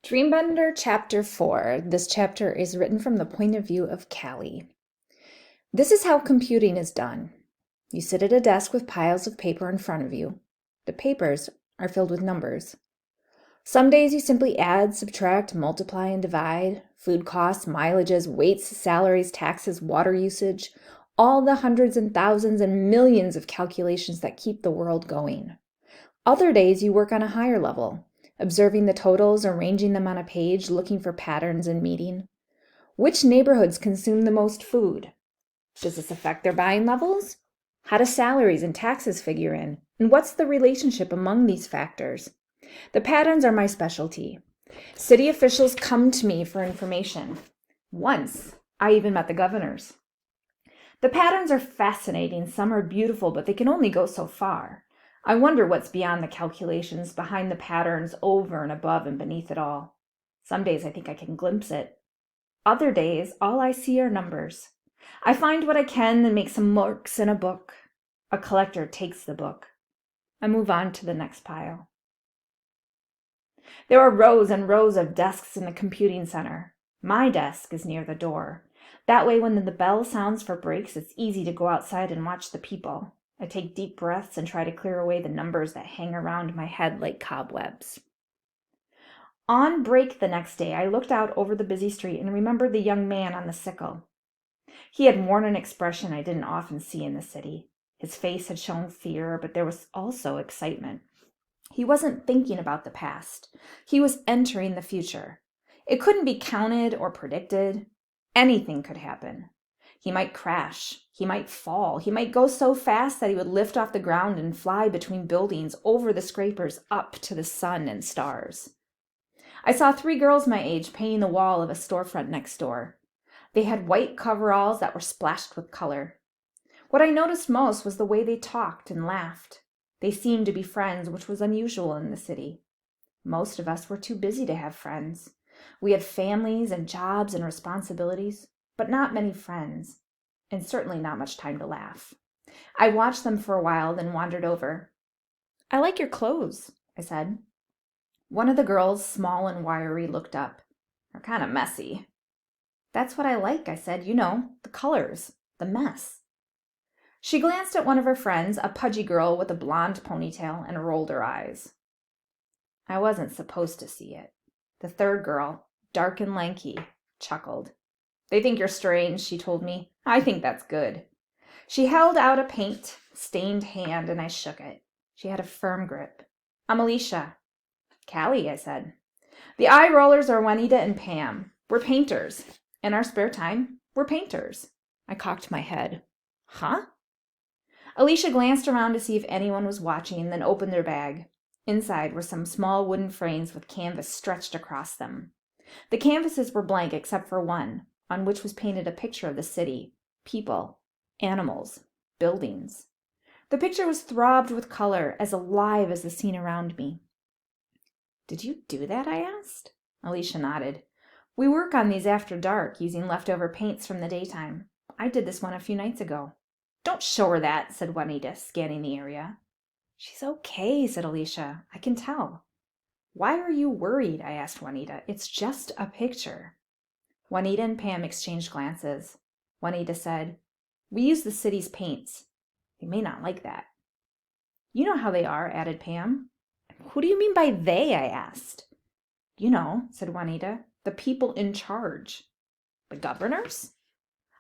Dreambender Chapter 4. This chapter is written from the point of view of Callie. This is how computing is done. You sit at a desk with piles of paper in front of you. The papers are filled with numbers. Some days you simply add, subtract, multiply, and divide. Food costs, mileages, weights, salaries, taxes, water usage, all the hundreds and thousands and millions of calculations that keep the world going. Other days you work on a higher level, observing the totals, arranging them on a page, looking for patterns and meeting. Which neighborhoods consume the most food? Does this affect their buying levels? How do salaries and taxes figure in? And what's the relationship among these factors? The patterns are my specialty. City officials come to me for information. Once, I even met the governors. The patterns are fascinating. Some are beautiful, but they can only go so far. I wonder what's beyond the calculations, behind the patterns, over and above and beneath it all. Some days I think I can glimpse it. Other days, all I see are numbers. I find what I can and make some marks in a book. A collector takes the book. I move on to the next pile. There are rows and rows of desks in the computing center. My desk is near the door. That way, when the bell sounds for breaks, it's easy to go outside and watch the people. I take deep breaths and try to clear away the numbers that hang around my head like cobwebs. On break the next day, I looked out over the busy street and remembered the young man on the sickle. He had worn an expression I didn't often see in the city. His face had shown fear, but there was also excitement. He wasn't thinking about the past. He was entering the future. It couldn't be counted or predicted. Anything could happen. He might crash. He might fall. He might go so fast that he would lift off the ground and fly between buildings, over the scrapers, up to the sun and stars. I saw 3 girls my age painting the wall of a storefront next door. They had white coveralls that were splashed with color. What I noticed most was the way they talked and laughed. They seemed to be friends, which was unusual in the city. Most of us were too busy to have friends. We had families and jobs and responsibilities, but not many friends, and certainly not much time to laugh. I watched them for a while, then wandered over. "I like your clothes," I said. One of the girls, small and wiry, looked up. "They're kind of messy." "That's what I like," I said. "You know, the colors, the mess." She glanced at one of her friends, a pudgy girl with a blonde ponytail, and rolled her eyes. I wasn't supposed to see it. The third girl, dark and lanky, chuckled. "They think you're strange," she told me. "I think that's good." She held out a paint-stained hand, and I shook it. She had a firm grip. "I'm Alicia." "Callie," I said. "The eye rollers are Juanita and Pam. We're painters. In our spare time, we're painters." I cocked my head. "Huh?" Alicia glanced around to see if anyone was watching, then opened their bag. Inside were some small wooden frames with canvas stretched across them. The canvases were blank except for one, on which was painted a picture of the city, people, animals, buildings. The picture was throbbed with color, as alive as the scene around me. "Did you do that?" I asked. Alicia nodded. "We work on these after dark, using leftover paints from the daytime. I did this one a few nights ago." "Don't show her that," said Juanita, scanning the area. "She's okay," said Alicia. "I can tell." "Why are you worried?" I asked Juanita. "It's just a picture." Juanita and Pam exchanged glances. Juanita said, "We use the city's paints. They may not like that." "You know how they are," added Pam. "Who do you mean by they?" I asked. "You know," said Juanita, "the people in charge." "The governors?"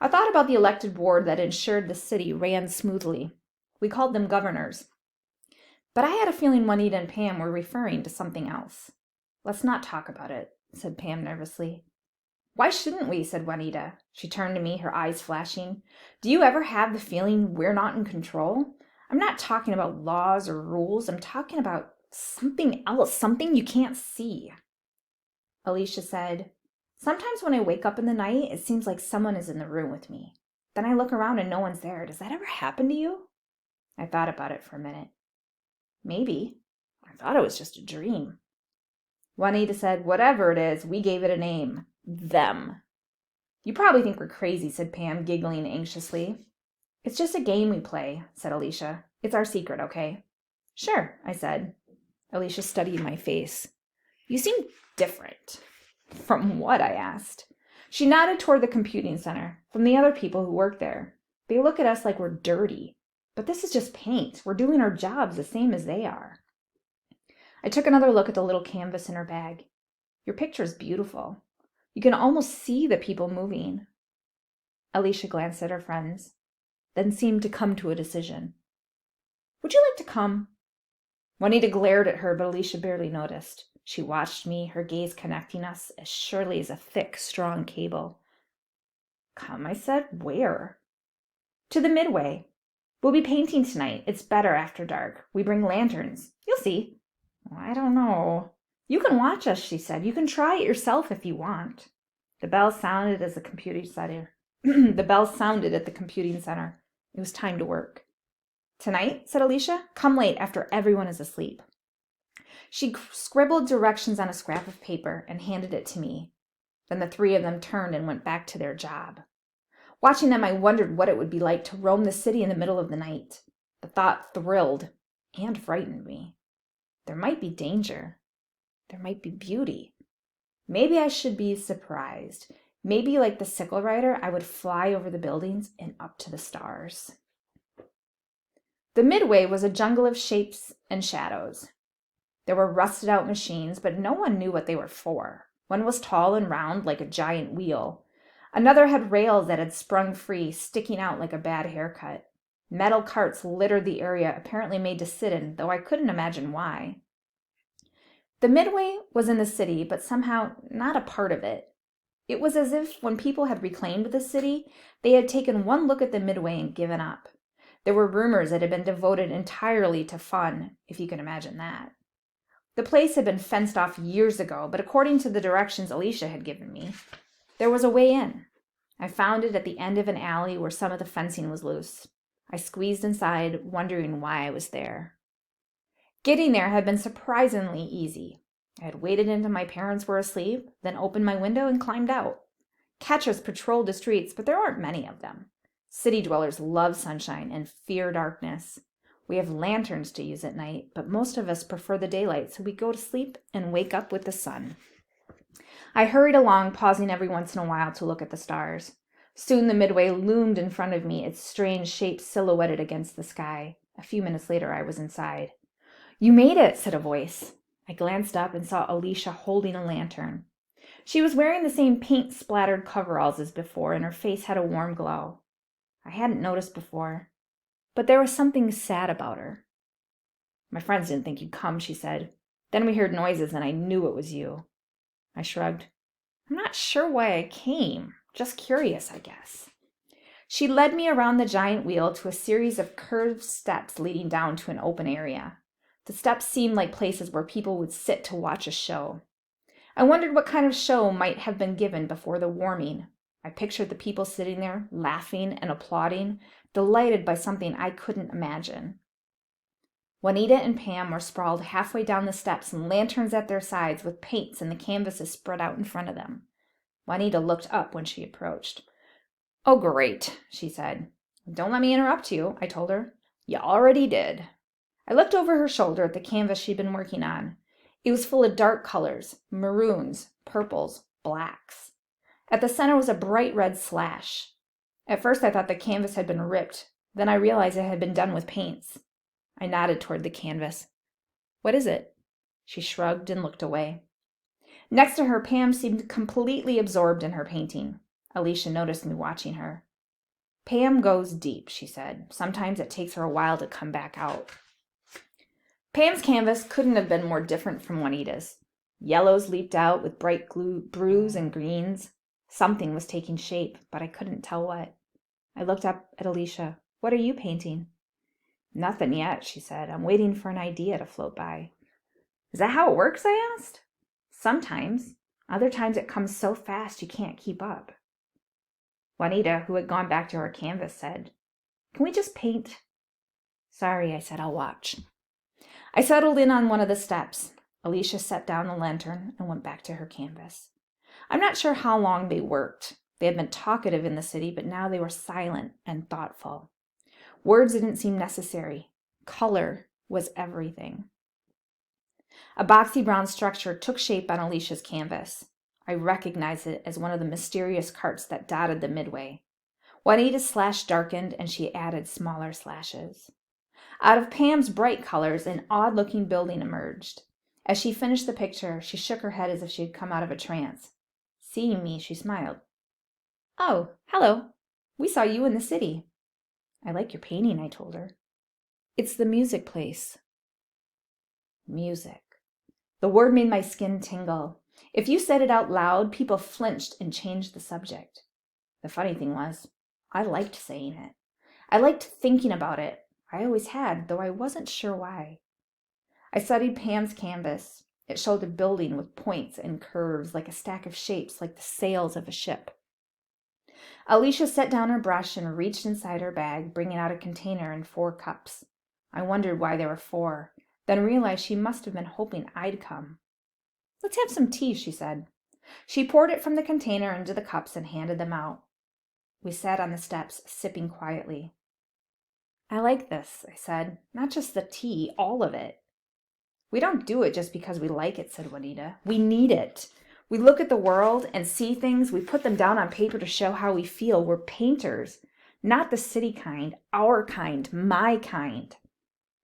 I thought about the elected board that ensured the city ran smoothly. We called them governors. But I had a feeling Juanita and Pam were referring to something else. "Let's not talk about it," said Pam nervously. "Why shouldn't we?" said Juanita. She turned to me, her eyes flashing. "Do you ever have the feeling we're not in control? I'm not talking about laws or rules. I'm talking about something else, something you can't see." Alicia said, "Sometimes when I wake up in the night, it seems like someone is in the room with me. Then I look around and no one's there. Does that ever happen to you?" I thought about it for a minute. "Maybe. I thought it was just a dream." Juanita said, "Whatever it is, we gave it a name. Them." "You probably think we're crazy," said Pam, giggling anxiously. "It's just a game we play," said Alicia. "It's our secret, okay?" "Sure," I said. Alicia studied my face. You seem different. From what? I asked. She nodded toward the computing center, from the other people who work there. They look at us like we're dirty. But this is just paint. We're doing our jobs the same as they are. I took another look at the little canvas in her bag. Your picture's beautiful. You can almost see the people moving. Alicia glanced at her friends, then seemed to come to a decision. Would you like to come? Juanita glared at her, but Alicia barely noticed. She watched me, her gaze connecting us as surely as a thick, strong cable. Come, I said. Where? To the Midway. We'll be painting tonight. It's better after dark. We bring lanterns. You'll see. I don't know. You can watch us, she said. You can try it yourself if you want. The bell sounded as the computing center. The bell sounded at the computing center. It was time to work. Tonight, said Alicia, come late after everyone is asleep. She scribbled directions on a scrap of paper and handed it to me. Then the three of them turned and went back to their job. Watching them, I wondered what it would be like to roam the city in the middle of the night. The thought thrilled and frightened me. There might be danger. There might be beauty. Maybe I should be surprised. Maybe, like the sickle rider, I would fly over the buildings and up to the stars. The Midway was a jungle of shapes and shadows. There were rusted-out machines, but no one knew what they were for. One was tall and round, like a giant wheel. Another had rails that had sprung free, sticking out like a bad haircut. Metal carts littered the area, apparently made to sit in, though I couldn't imagine why. The Midway was in the city, but somehow not a part of it. It was as if when people had reclaimed the city, they had taken one look at the Midway and given up. There were rumors it had been devoted entirely to fun, if you can imagine that. The place had been fenced off years ago, but according to the directions Alicia had given me, there was a way in. I found it at the end of an alley where some of the fencing was loose. I squeezed inside, wondering why I was there. Getting there had been surprisingly easy. I had waited until my parents were asleep, then opened my window and climbed out. Catchers patrolled the streets, but there aren't many of them. City dwellers love sunshine and fear darkness. We have lanterns to use at night, but most of us prefer the daylight, so we go to sleep and wake up with the sun. I hurried along, pausing every once in a while to look at the stars. Soon the Midway loomed in front of me, its strange shape silhouetted against the sky. A few minutes later, I was inside. You made it, said a voice. I glanced up and saw Alicia holding a lantern. She was wearing the same paint-splattered coveralls as before, and her face had a warm glow. I hadn't noticed before, but there was something sad about her. My friends didn't think you'd come, she said. Then we heard noises, and I knew it was you. I shrugged. I'm not sure why I came. Just curious, I guess. She led me around the giant wheel to a series of curved steps leading down to an open area. The steps seemed like places where people would sit to watch a show. I wondered what kind of show might have been given before the warming. I pictured the people sitting there, laughing and applauding, delighted by something I couldn't imagine. Juanita and Pam were sprawled halfway down the steps and lanterns at their sides with paints and the canvases spread out in front of them. Juanita looked up when she approached. Oh, great, she said. Don't let me interrupt you, I told her. You already did. I looked over her shoulder at the canvas she'd been working on. It was full of dark colors, maroons, purples, blacks. At the center was a bright red slash. At first I thought the canvas had been ripped. Then I realized it had been done with paints. I nodded toward the canvas. What is it? She shrugged and looked away. Next to her, Pam seemed completely absorbed in her painting. Alicia noticed me watching her. Pam goes deep, she said. Sometimes it takes her a while to come back out. Pam's canvas couldn't have been more different from Juanita's. Yellows leaped out with bright blues and greens. Something was taking shape, but I couldn't tell what. I looked up at Alicia. What are you painting? Nothing yet, she said. I'm waiting for an idea to float by. Is that how it works? I asked. Sometimes. Other times it comes so fast you can't keep up. Juanita, who had gone back to her canvas, said, Can we just paint? Sorry, I said, I'll watch. I settled in on one of the steps. Alicia set down the lantern and went back to her canvas. I'm not sure how long they worked. They had been talkative in the city, but now they were silent and thoughtful. Words didn't seem necessary. Color was everything. A boxy brown structure took shape on Alicia's canvas. I recognized it as one of the mysterious carts that dotted the midway. Juanita's slash darkened, and she added smaller slashes. Out of Pam's bright colors, an odd-looking building emerged. As she finished the picture, she shook her head as if she had come out of a trance. Seeing me, she smiled. "Oh, hello. We saw you in the city." "I like your painting," I told her. "It's the music place." Music. The word made my skin tingle. If you said it out loud, people flinched and changed the subject. The funny thing was, I liked saying it. I liked thinking about it. I always had, though I wasn't sure why. I studied Pam's canvas. It showed a building with points and curves, like a stack of shapes, like the sails of a ship. Alicia set down her brush and reached inside her bag, bringing out a container and 4 cups. I wondered why there were 4, then realized she must have been hoping I'd come. "Let's have some tea," she said. She poured it from the container into the cups and handed them out. We sat on the steps, sipping quietly. "I like this," I said. "Not just the tea, all of it." "We don't do it just because we like it," said Juanita. "We need it. We look at the world and see things. We put them down on paper to show how we feel. We're painters. Not the city kind, our kind, my kind."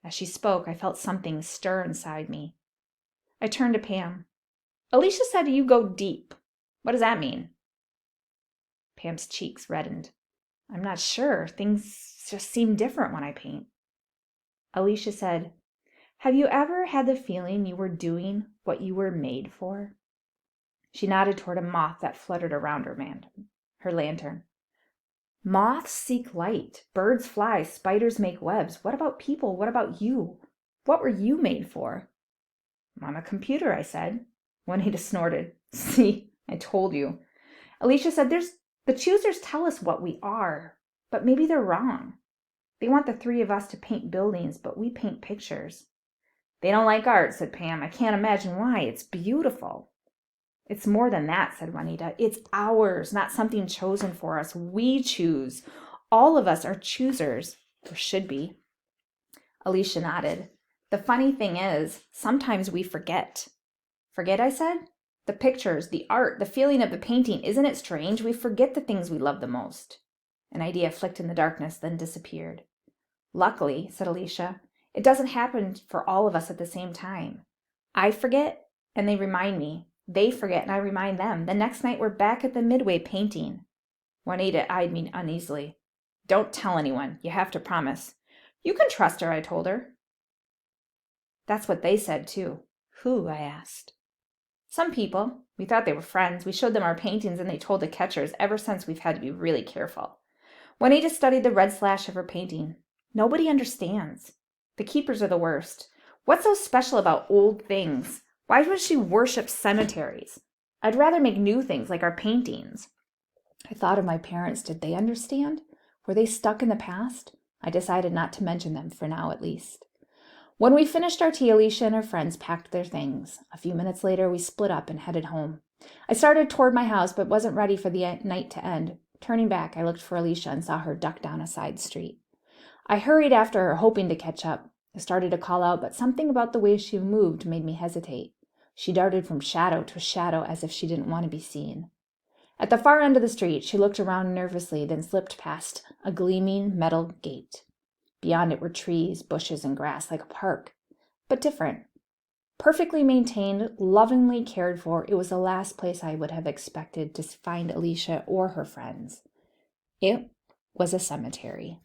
As she spoke, I felt something stir inside me. I turned to Pam. "Alicia said you go deep. What does that mean?" Pam's cheeks reddened. "I'm not sure. Things just seem different when I paint." Alicia said, "Have you ever had the feeling you were doing what you were made for?" She nodded toward a moth that fluttered around her lantern. "Moths seek light. Birds fly. Spiders make webs. What about people? What about you? What were you made for?" "I'm a computer," I said. Juanita snorted. "See, I told you." Alicia said, "The choosers tell us what we are, but maybe they're wrong. They want the 3 of us to paint buildings, but we paint pictures." "They don't like art," said Pam. "I can't imagine why. It's beautiful." "It's more than that," said Juanita. "It's ours, not something chosen for us. We choose. All of us are choosers, or should be." Alicia nodded. "The funny thing is, sometimes we forget." "Forget?" I said. "The pictures, the art, the feeling of the painting. Isn't it strange? We forget the things we love the most." An idea flicked in the darkness, then disappeared. "Luckily," said Alicia, "it doesn't happen for all of us at the same time. I forget, and they remind me. They forget, and I remind them. The next night, we're back at the Midway painting." Juanita eyed me uneasily. "Don't tell anyone. You have to promise." "You can trust her," I told her. That's what they said, too. "Who?" I asked. "Some people. We thought they were friends. We showed them our paintings, and they told the catchers. Ever since, we've had to be really careful." Juanita studied the red slash of her painting. "Nobody understands. The keepers are the worst. What's so special about old things? Why would she worship cemeteries? I'd rather make new things like our paintings." I thought of my parents. Did they understand? Were they stuck in the past? I decided not to mention them, for now at least. When we finished our tea, Alicia and her friends packed their things. A few minutes later, we split up and headed home. I started toward my house, but wasn't ready for the night to end. Turning back, I looked for Alicia and saw her duck down a side street. I hurried after her, hoping to catch up. I started to call out, but something about the way she moved made me hesitate. She darted from shadow to shadow as if she didn't want to be seen. At the far end of the street, she looked around nervously, then slipped past a gleaming metal gate. Beyond it were trees, bushes, and grass, like a park, but different. Perfectly maintained, lovingly cared for, it was the last place I would have expected to find Alicia or her friends. It was a cemetery.